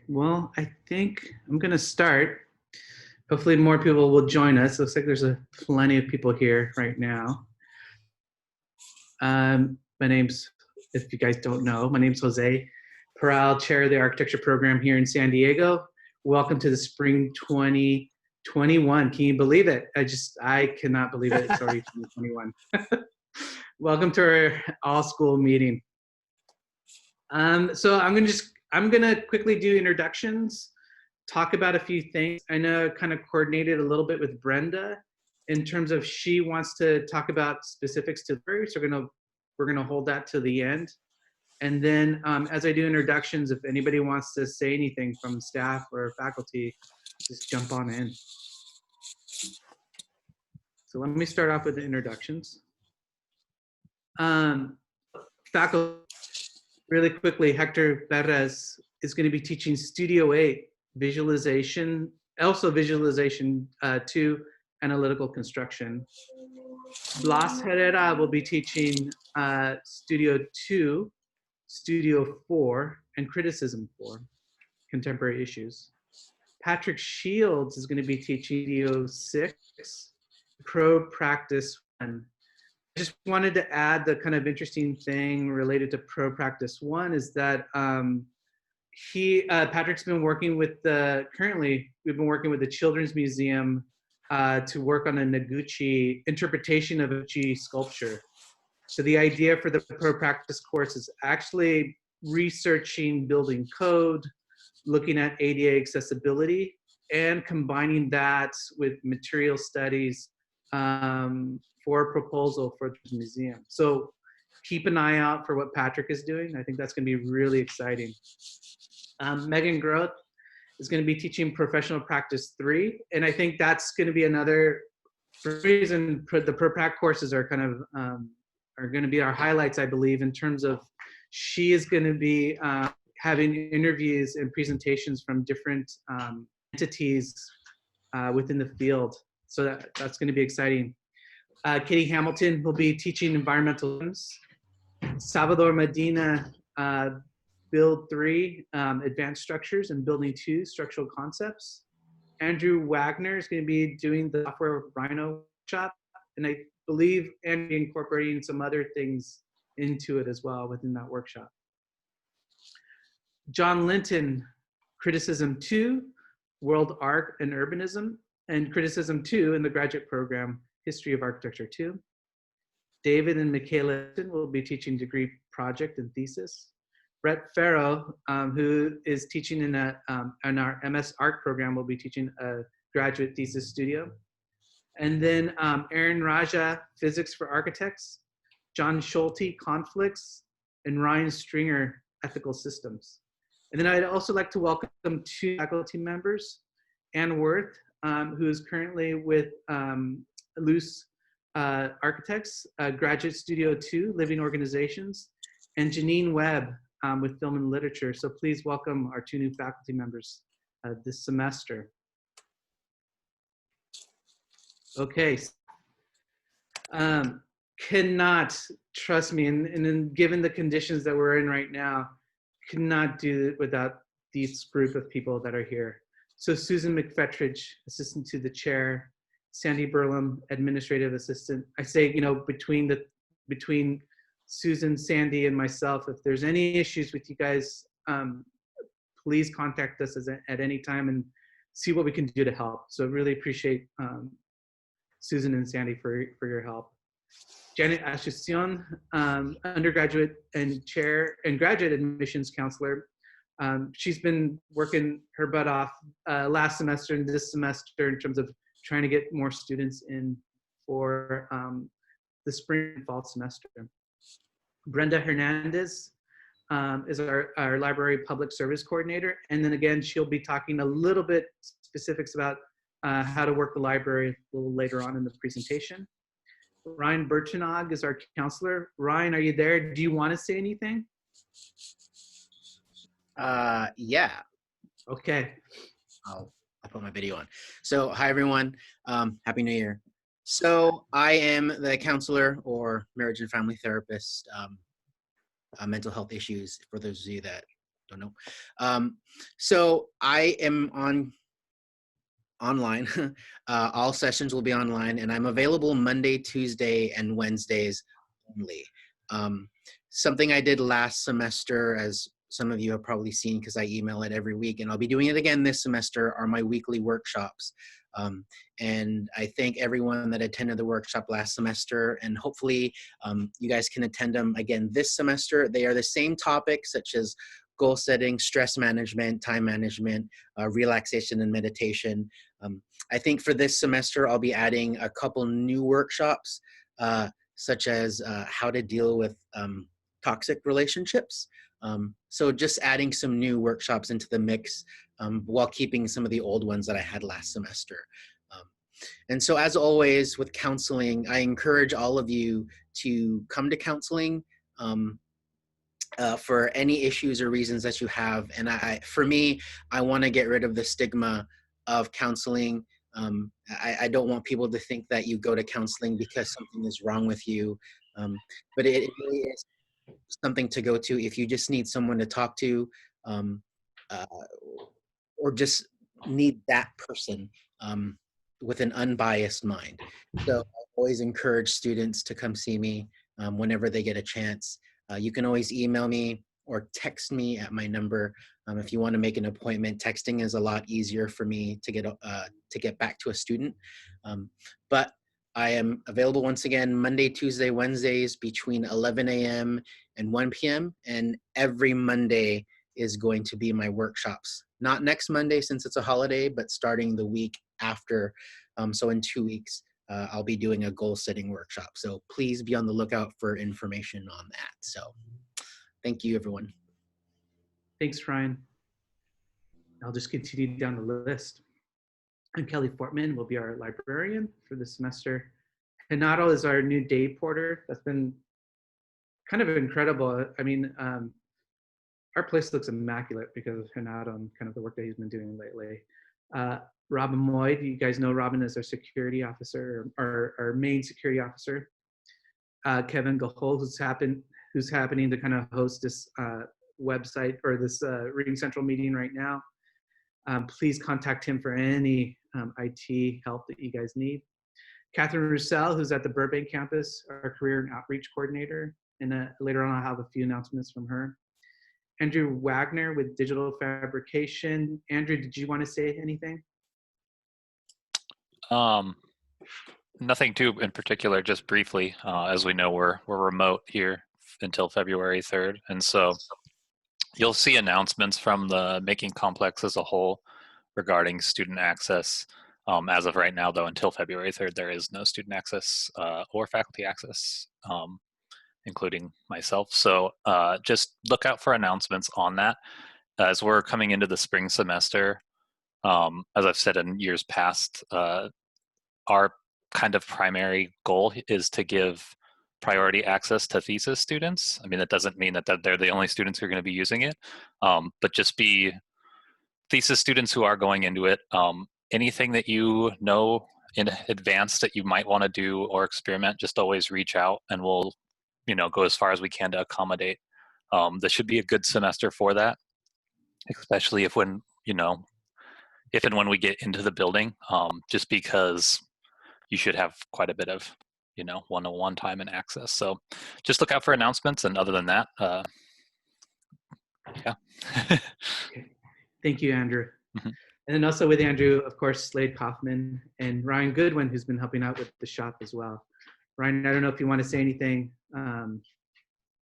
Well, I think I'm going to start. Hopefully more people will join us. Looks like there's plenty of people here right now. My name's, if you guys don't know, my name's Jose Peral, chair of the architecture program here in San Diego. Welcome to the spring 2021. Can you believe it? I cannot believe it. It's already 2021. Welcome to our all school meeting. So I'm gonna quickly do introductions, talk about a few things. I know I kind of coordinated a little bit with Brenda in terms of she wants to talk about specifics to the so we're gonna hold that to the end. And then as I do introductions, if anybody wants to say anything from staff or faculty, just jump on in. So let me start off with the introductions. Faculty, really quickly, Hector Perez is going to be teaching Studio 8 visualization, also visualization 2, analytical construction. Blas Herrera will be teaching Studio 2, Studio 4, and Criticism 4, contemporary issues. Patrick Shields is going to be teaching Studio 6, Pro Practice 1. I just wanted to add the kind of interesting thing related to Pro Practice 1 is that Patrick's been working with currently we've been working with the Children's Museum to work on a Noguchi interpretation of a Noguchi sculpture. So the idea for the Pro Practice course is actually researching building code, looking at ADA accessibility, and combining that with material studies for a proposal for the museum. So keep an eye out for what Patrick is doing. I think that's going to be really exciting. Megan Groth is going to be teaching Professional Practice 3, and I think that's going to be another reason the ProPrac courses are kind of are going to be our highlights, I believe, in terms of she is going to be having interviews and presentations from different entities within the field. So that's going to be exciting. Katie Hamilton will be teaching environmental systems. Salvador Medina, Build 3, Advanced Structures, and Building 2, Structural Concepts. Andrew Wagner is going to be doing the Software Rhino workshop, and I believe Andrew incorporating some other things into it as well within that workshop. John Linton, Criticism 2, World Art and Urbanism, and Criticism 2 in the graduate program, History of Architecture 2. David and Michaela will be teaching degree project and thesis. Brett Farrow, who is teaching in our MS Art program, will be teaching a graduate thesis studio. And then Aaron Raja, Physics for Architects, John Schulte, Conflicts, and Ryan Stringer, Ethical Systems. And then I'd also like to welcome 2 faculty members, Ann Worth, who is currently with Luce Architects, Graduate Studio 2, Living Organizations, and Janine Webb with Film and Literature. So please welcome our 2 new faculty members this semester. Okay. Cannot, trust me, and given the conditions that we're in right now, cannot do it without this group of people that are here. So Susan McFetridge, assistant to the chair, Sandy Burlam, administrative assistant. I say, you know, between Susan, Sandy, and myself, if there's any issues with you guys, please contact us at any time and see what we can do to help. So really appreciate Susan and Sandy for your help. Janet Asociacion, undergraduate and chair and graduate admissions counselor. She's been working her butt off last semester and this semester in terms of trying to get more students in for the spring and fall semester. Brenda Hernandez is our library public service coordinator. And then again, she'll be talking a little bit specifics about how to work the library a little later on in the presentation. Ryan Birchenog is our counselor. Ryan, are you there? Do you want to say anything? Yeah. Okay. I'll put my video on. So hi, everyone. Happy New Year. So I am the counselor or marriage and family therapist, mental health issues, for those of you that don't know. So I am online. All sessions will be online, and I'm available Monday, Tuesday, and Wednesdays only. Something I did last semester, as some of you have probably seen because I email it every week, and I'll be doing it again this semester, are my weekly workshops. And I thank everyone that attended the workshop last semester, and hopefully you guys can attend them again this semester. They are the same topics, such as goal setting, stress management, time management, relaxation and meditation. I think for this semester, I'll be adding a couple new workshops, such as how to deal with toxic relationships. So just adding some new workshops into the mix while keeping some of the old ones that I had last semester. And so as always with counseling, I encourage all of you to come to counseling for any issues or reasons that you have. And for me, I want to get rid of the stigma of counseling. I don't want people to think that you go to counseling because something is wrong with you. But it really is something to go to if you just need someone to talk to, or just need that person with an unbiased mind. So I always encourage students to come see me whenever they get a chance. You can always email me or text me at my number. If you want to make an appointment, texting is a lot easier for me to get back to a student. But I am available once again Monday, Tuesday, Wednesdays between 11 a.m. and 1 p.m. And every Monday is going to be my workshops. Not next Monday since it's a holiday, but starting the week after. So in 2 weeks, I'll be doing a goal setting workshop. So please be on the lookout for information on that. So thank you, everyone. Thanks, Ryan. I'll just continue down the list. And Kelly Fortman will be our librarian for the semester. Hanato is our new day porter. That's been kind of incredible. I mean, our place looks immaculate because of Hanato and kind of the work that he's been doing lately. Robin Moyd, you guys know Robin is our security officer, our main security officer. Kevin Gahol, who's happening to kind of host this website or this Reading Central meeting right now. Please contact him for any IT help that you guys need. Catherine Roussel, who's at the Burbank campus, our career and outreach coordinator. And later on, I'll have a few announcements from her. Andrew Wagner with Digital Fabrication. Andrew, did you want to say anything? Nothing too in particular, just briefly. As we know, we're remote here until February 3rd. And so you'll see announcements from the Making Complex as a whole regarding student access. As of right now, though, until February 3rd, there is no student access or faculty access, including myself. So just look out for announcements on that. As we're coming into the spring semester, as I've said in years past, our kind of primary goal is to give priority access to thesis students. I mean, that doesn't mean that they're the only students who are going to be using it, but just be thesis students who are going into it. Anything that you know in advance that you might want to do or experiment, just always reach out and we'll, go as far as we can to accommodate. This should be a good semester for that, especially if and when we get into the building, just because you should have quite a bit of, one-on-one time and access. So just look out for announcements. And other than that, yeah. Okay. Thank you, Andrew. Mm-hmm. And then also with Andrew, of course, Slade Kaufman and Ryan Goodwin, who's been helping out with the shop as well. Ryan, I don't know if you want to say anything.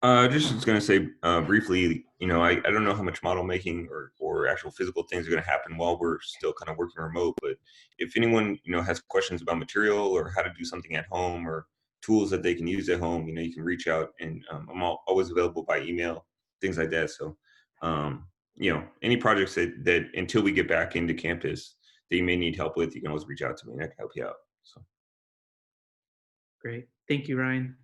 Just was going to say briefly, I don't know how much model making or actual physical things are going to happen while we're still kind of working remote. But if anyone, has questions about material or how to do something at home or tools that they can use at home, you can reach out, and I'm always available by email, things like that. So, any projects that until we get back into campus that you may need help with, you can always reach out to me and I can help you out. So. Great. Thank you, Ryan.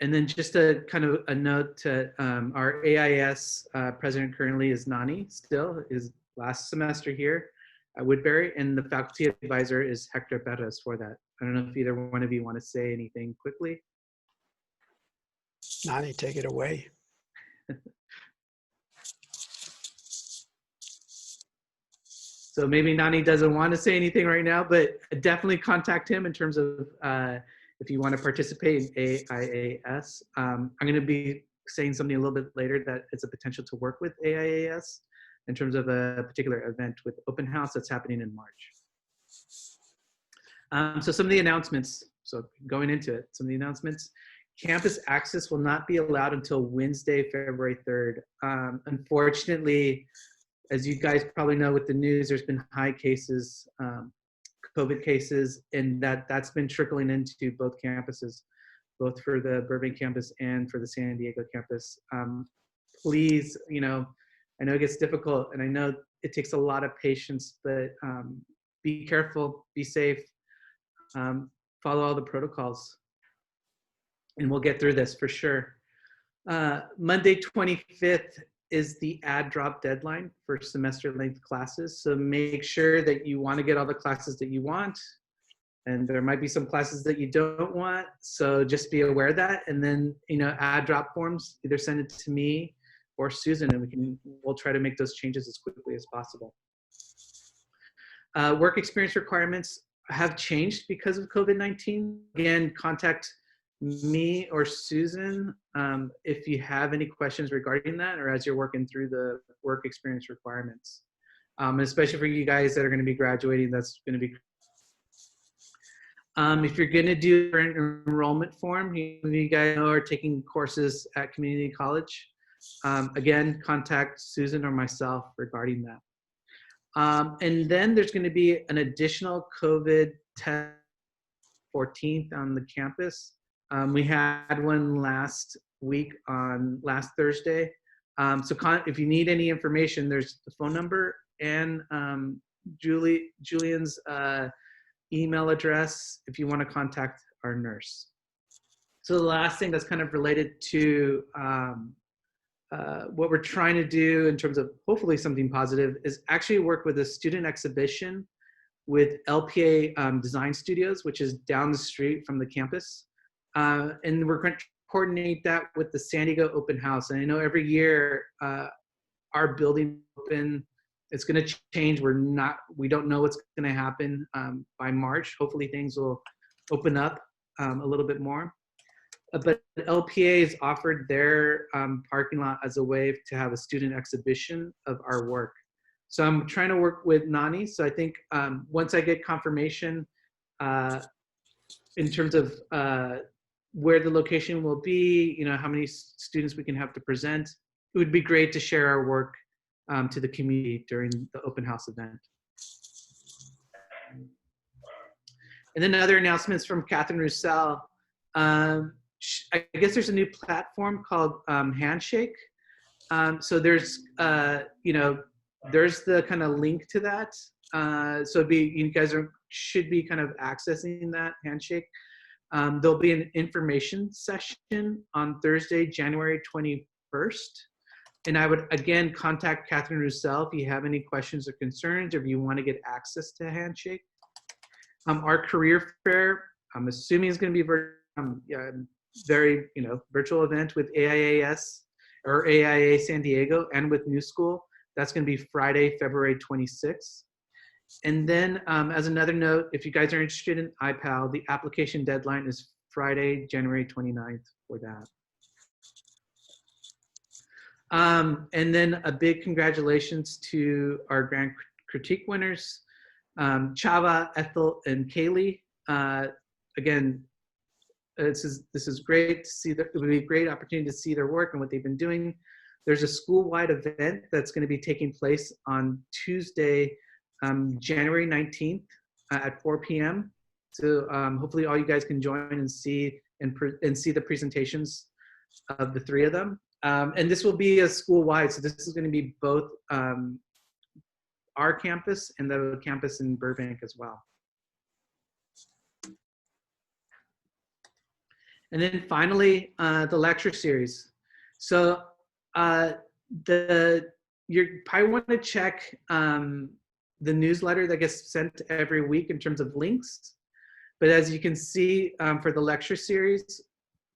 And then just a kind of a note to our AIS president currently is Nani still, is last semester here at Woodbury, and the faculty advisor is Hector Perez for that. I don't know if either one of you want to say anything quickly. Nani, take it away. So maybe Nani doesn't want to say anything right now, but definitely contact him in terms of if you want to participate in AIAS. I'm going to be saying something a little bit later that it's a potential to work with AIAS in terms of a particular event with Open House that's happening in March. So some of the announcements, so going into it, some of the announcements, campus access will not be allowed until Wednesday, February 3rd. Unfortunately, as you guys probably know with the news, there's been high cases, COVID cases, and that's been trickling into both campuses, both for the Burbank campus and for the San Diego campus. Please, I know it gets difficult, and I know it takes a lot of patience, but be careful, be safe, follow all the protocols, and we'll get through this for sure. Monday, 25th is the add drop deadline for semester length classes. So make sure that you want to get all the classes that you want. And there might be some classes that you don't want. So just be aware of that. And then, add drop forms, either send it to me or Susan, and we'll try to make those changes as quickly as possible. Work experience requirements have changed because of COVID-19. Again, contact me or Susan if you have any questions regarding that, or as you're working through the work experience requirements. Especially for you guys that are going to be graduating, that's going to be if you're going to do an enrollment form, you guys are taking courses at community college, again, contact Susan or myself regarding that. And then there's going to be an additional COVID test 14th on the campus. We had one last week on last Thursday. So if you need any information, there's the phone number and Julian's email address if you want to contact our nurse. So the last thing that's kind of related to what we're trying to do in terms of hopefully something positive is actually work with a student exhibition with LPA Design Studios, which is down the street from the campus. And we're going to coordinate that with the San Diego Open House. And I know every year our building open, it's going to change. We don't know what's going to happen by March. Hopefully things will open up a little bit more. But LPA has offered their parking lot as a way to have a student exhibition of our work. So I'm trying to work with Nani. So I think once I get confirmation in terms of where the location will be, how many students we can have to present, it would be great to share our work to the community during the open house event. And then other announcements from Catherine Roussel. I guess there's a new platform called Handshake. So there's, there's the kind of link to that. So you guys should be kind of accessing that Handshake. There'll be an information session on Thursday, January 21st. And I would, again, contact Catherine Roussel if you have any questions or concerns, or if you want to get access to Handshake. Our career fair, I'm assuming is going to be very, virtual event with AIAS or AIA San Diego and with New School. That's going to be Friday, February 26th. And then as another note, if you guys are interested in IPAL, the application deadline is Friday, January 29th for that. And then a big congratulations to our grant critique winners, Chava, Ethel, and Kaylee. Again, this is great to see. It would be a great opportunity to see their work and what they've been doing. There's a school-wide event that's going to be taking place on Tuesday, January 19th at 4 p.m. So hopefully all you guys can join and see see the presentations of the three of them. And this will be a school-wide, so this is going to be both our campus and the campus in Burbank as well. And then finally, the lecture series. So you probably want to check the newsletter that gets sent every week in terms of links. But as you can see for the lecture series,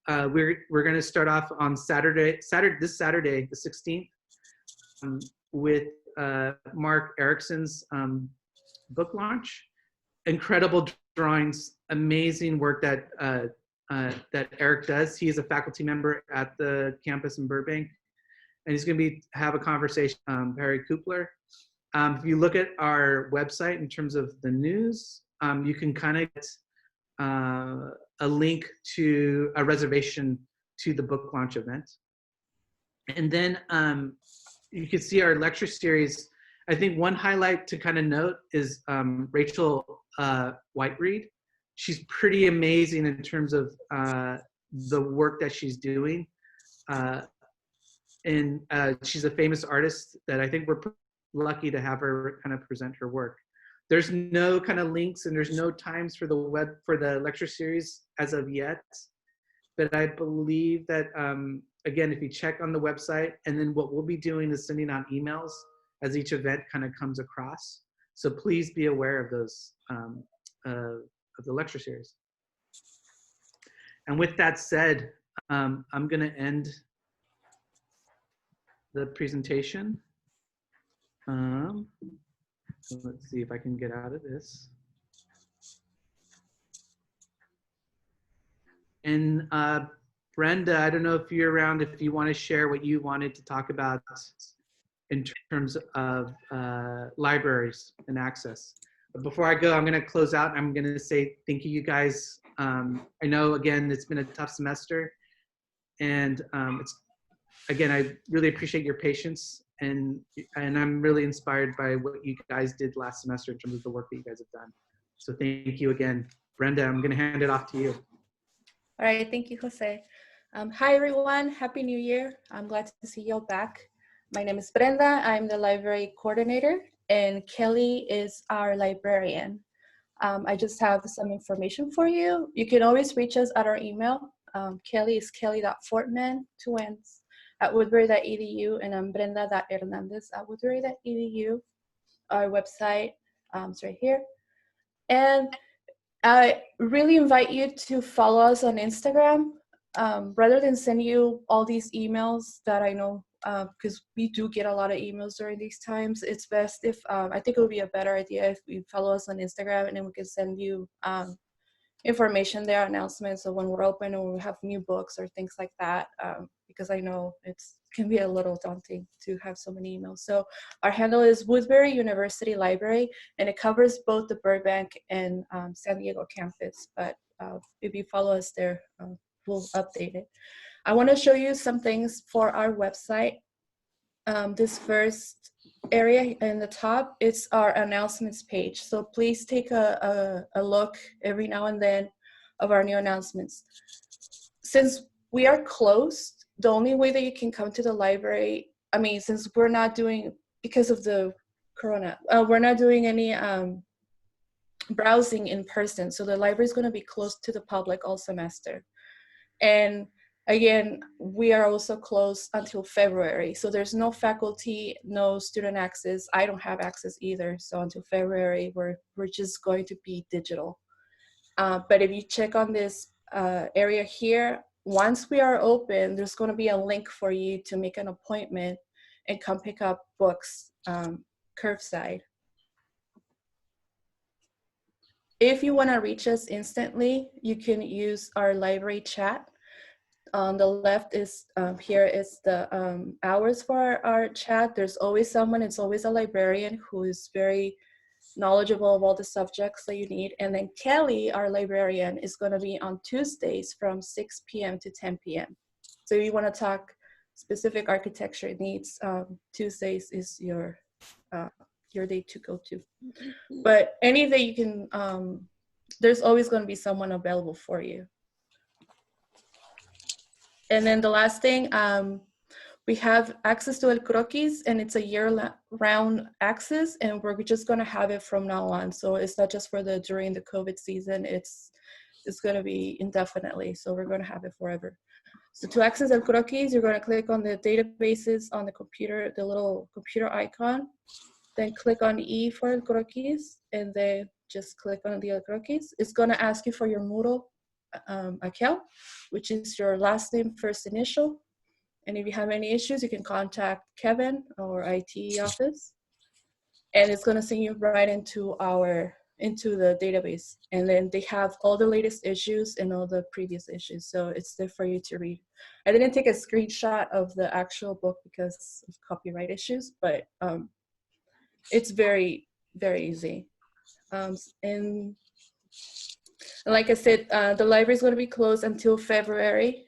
we're going to start off on this Saturday, the 16th, with Mark Erickson's book launch. Incredible drawings, amazing work that that Eric does. He is a faculty member at the campus in Burbank, and he's going to have a conversation. Harry Kupler. If you look at our website in terms of the news, you can kind of get a link to a reservation to the book launch event. And then you can see our lecture series. I think one highlight to kind of note is Rachel Whiteread. She's pretty amazing in terms of the work that she's doing. And she's a famous artist that I think we're lucky to have her kind of present her work. There's no kind of links and there's no times for the lecture series as of yet. But I believe that, again, if you check on the website, and then what we'll be doing is sending out emails as each event kind of comes across. So please be aware of those, of the lecture series. And with that said, I'm gonna end the presentation. Let's see if I can get out of this. And Brenda, I don't know if you're around, if you want to share what you wanted to talk about in terms of libraries and access. But before I go, I'm going to close out. I'm going to say thank you, you guys. I know, again, it's been a tough semester. And again, I really appreciate your patience. And I'm really inspired by what you guys did last semester in terms of the work that you guys have done. So thank you again. Brenda, I'm going to hand it off to you. All right, thank you, Jose. Hi, everyone. Happy New Year. I'm glad to see you all back. My name is Brenda. I'm the library coordinator, and Kelly is our librarian. I just have some information for you. You can always reach us at our email. Kelly is kelly.fortman, 2 N's, at woodbury.edu, and I'm brenda.hernandez at woodbury.edu. Our website is right here. And I really invite you to follow us on Instagram. Rather than send you all these emails that I know, because we do get a lot of emails during these times, it's best if, I think it would be a better idea if you follow us on Instagram, and then we can send you information there, announcements of when we're open or when we have new books or things like that, because I know it can be a little daunting to have so many emails. So our handle is Woodbury University Library, and it covers both the Burbank and San Diego campus. But if you follow us there, we'll update it. I want to show you some things for our website. This first area in the top, it's our announcements page. So please take a look every now and then of our new announcements. Since we are closed, the only way that you can come to the library, I mean, since we're not doing, because of the corona, we're not doing any browsing in person. So the library is going to be closed to the public all semester. And again, we are also closed until February. So there's no faculty, no student access. I don't have access either. So until February, we're just going to be digital. But if you check on this area here, once we are open, there's going to be a link for you to make an appointment and come pick up books curbside. If you want to reach us instantly, you can use our library chat. On the left is here is the hours for our chat. There's always someone, it's always a librarian who is very knowledgeable of all the subjects that you need. And then Kelly, our librarian, is going to be on Tuesdays from 6 p.m. to 10 p.m. So if you want to talk specific architecture needs, Tuesdays is your day to go to. But any day you can, there's always going to be someone available for you. And then the last thing, we have access to El Croquis, and it's a year-round access, and we're just going to have it from now on. So it's not just for during the COVID season, it's going to be indefinitely. So we're going to have it forever. So to access El Croquis, you're going to click on the databases on the computer, the little computer icon, then click on E for El Croquis, and then just click on the El Croquis. It's going to ask you for your Moodle account, which is your last name, first initial. And if you have any issues, you can contact Kevin or IT office. and it's going to send you right into the database. And then they have all the latest issues and all the previous issues, so it's there for you to read. I didn't take a screenshot of the actual book because of copyright issues, but it's very, very easy. And like I said, the library is going to be closed until February.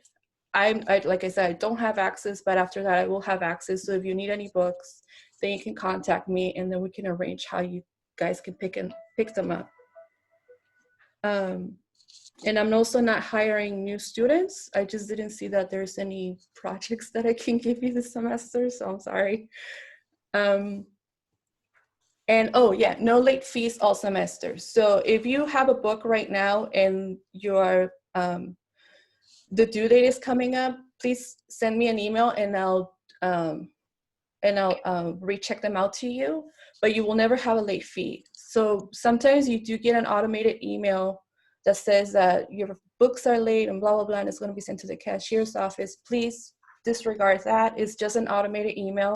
Like I said, I don't have access, but after that I will have access. So if you need any books, then you can contact me, and then we can arrange how you guys can pick them up. And I'm also not hiring new students. I just didn't see that there's any projects that I can give you this semester, so I'm sorry. And oh yeah, no late fees all semesters. So if you have a book right now and your the due date is coming up, please send me an email and I'll recheck them out to you, but you will never have a late fee. So sometimes you do get an automated email that says that your books are late and blah, blah, blah, and it's going to be sent to the cashier's office. Please disregard that. It's just an automated email.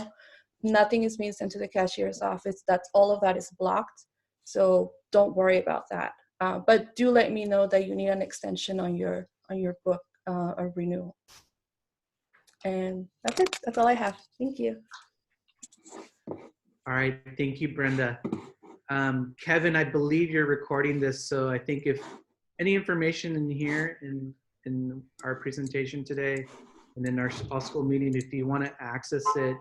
Nothing is being sent to the cashier's office. All of that is blocked. So don't worry about that. But do let me know that you need an extension on your book or renewal. And that's it. That's all I have. Thank you. All right, thank you, Brenda. Kevin, I believe you're recording this, so I think if any information in here in our presentation today and in our all-school meeting, if you want to access it,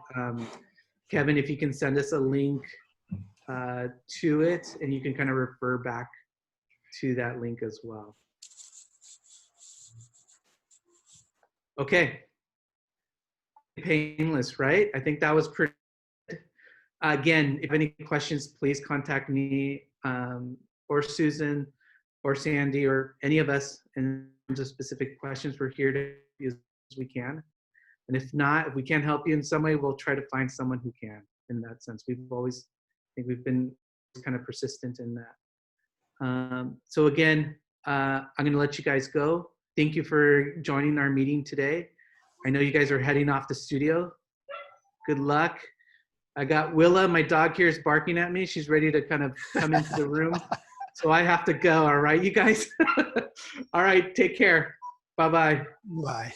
Kevin, if you can send us a link to it, and you can kind of refer back to that link as well. Okay. Painless, right? I think that was pretty good. Again, if any questions, please contact me or Susan or Sandy or any of us in terms of specific questions. We're here to as we can. And if not, if we can't help you in some way, we'll try to find someone who can in that sense. I think we've been kind of persistent in that. So again, I'm going to let you guys go. Thank you for joining our meeting today. I know you guys are heading off the studio. Good luck. I got Willa, my dog here, is barking at me. She's ready to kind of come into the room. So I have to go, all right, you guys? All right, take care. Bye-bye. Bye.